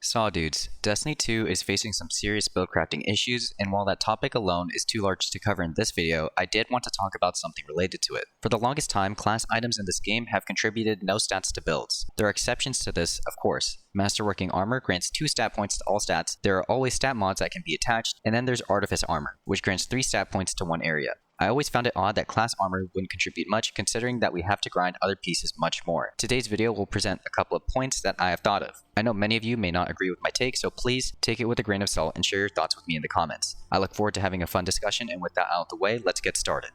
Saw dudes, Destiny 2 is facing some serious build crafting issues, and while that topic alone is too large to cover in this video, I did want to talk about something related to it. For the longest time, class items in this game have contributed no stats to builds. There are exceptions to this, of course. Masterworking Armor grants 2 stat points to all stats, there are always stat mods that can be attached, and then there's Artifice Armor, which grants 3 stat points to one area. I always found it odd that class armor wouldn't contribute much, considering that we have to grind other pieces much more. Today's video will present a couple of points that I have thought of. I know many of you may not agree with my take, so please take it with a grain of salt and share your thoughts with me in the comments. I look forward to having a fun discussion, and with that out of the way, let's get started.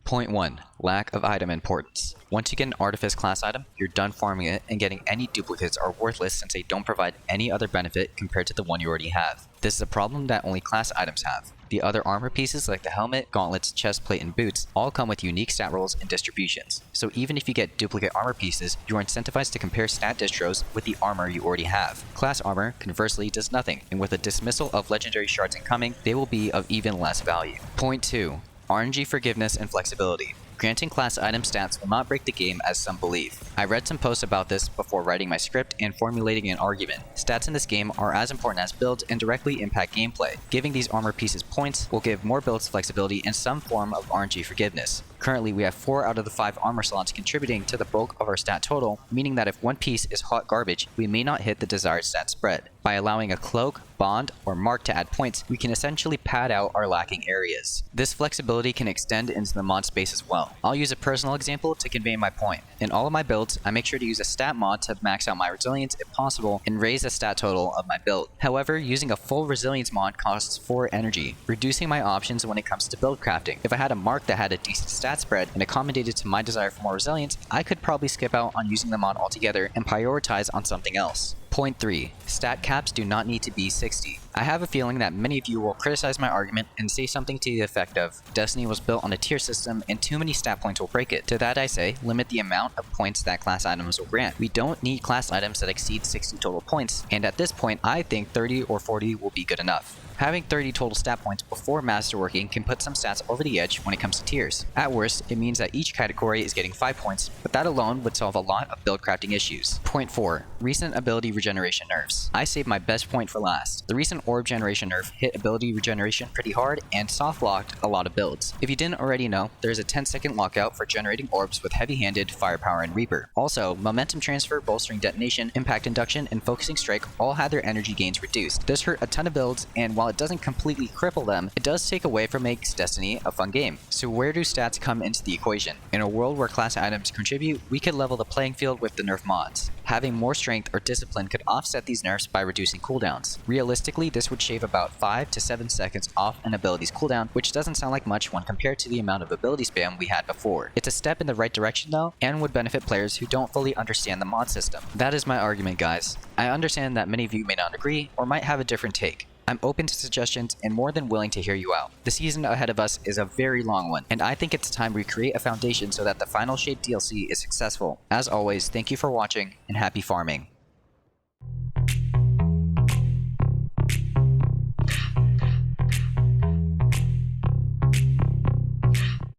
Point 1. Lack of item importance. Once you get an Artifice class item, you're done farming it, and getting any duplicates are worthless since they don't provide any other benefit compared to the one you already have. This is a problem that only class items have. The other armor pieces like the helmet, gauntlets, chestplate, and boots all come with unique stat rolls and distributions. So even if you get duplicate armor pieces, you are incentivized to compare stat distros with the armor you already have. Class armor, conversely, does nothing, and with a dismissal of legendary shards incoming, they will be of even less value. Point 2. RNG Forgiveness and Flexibility. Granting class item stats will not break the game as some believe. I read some posts about this before writing my script and formulating an argument. Stats in this game are as important as builds and directly impact gameplay. Giving these armor pieces points will give more builds flexibility and some form of RNG forgiveness. Currently, we have 4 out of the 5 armor slots contributing to the bulk of our stat total, meaning that if one piece is hot garbage, we may not hit the desired stat spread. By allowing a cloak, bond, or mark to add points, we can essentially pad out our lacking areas. This flexibility can extend into the mod space as well. I'll use a personal example to convey my point. In all of my builds, I make sure to use a stat mod to max out my resilience if possible and raise the stat total of my build. However, using a full resilience mod costs 4 energy, reducing my options when it comes to build crafting. If I had a mark that had a decent stat spread and accommodated to my desire for more resilience, I could probably skip out on using the mod altogether and prioritize on something else. Point 3. Stat caps do not need to be 60. I have a feeling that many of you will criticize my argument and say something to the effect of, Destiny was built on a tier system and too many stat points will break it. To that I say, limit the amount of points that class items will grant. We don't need class items that exceed 60 total points, and at this point I think 30 or 40 will be good enough. Having 30 total stat points before masterworking can put some stats over the edge when it comes to tiers. At worst, it means that each category is getting 5 points, but that alone would solve a lot of build crafting issues. Point 4. Recent ability regeneration nerfs. I saved my best point for last. The recent orb generation nerf hit ability regeneration pretty hard and soft locked a lot of builds. If you didn't already know, there's a 10-second lockout for generating orbs with heavy-handed, firepower, and reaper. Also, momentum transfer, bolstering detonation, impact induction, and focusing strike all had their energy gains reduced. This hurt a ton of builds, and while it doesn't completely cripple them, it does take away from makes Destiny a fun game. So where do stats come into the equation? In a world where class items contribute, we could level the playing field with the nerf mods. Having more strength or discipline could offset these nerfs by reducing cooldowns. Realistically, this would shave about 5 to 7 seconds off an ability's cooldown, which doesn't sound like much when compared to the amount of ability spam we had before. It's a step in the right direction though, and would benefit players who don't fully understand the mod system. That is my argument, guys. I understand that many of you may not agree, or might have a different take. I'm open to suggestions and more than willing to hear you out. The season ahead of us is a very long one, and I think it's time we create a foundation so that the Final Shape DLC is successful. As always, thank you for watching, and happy farming.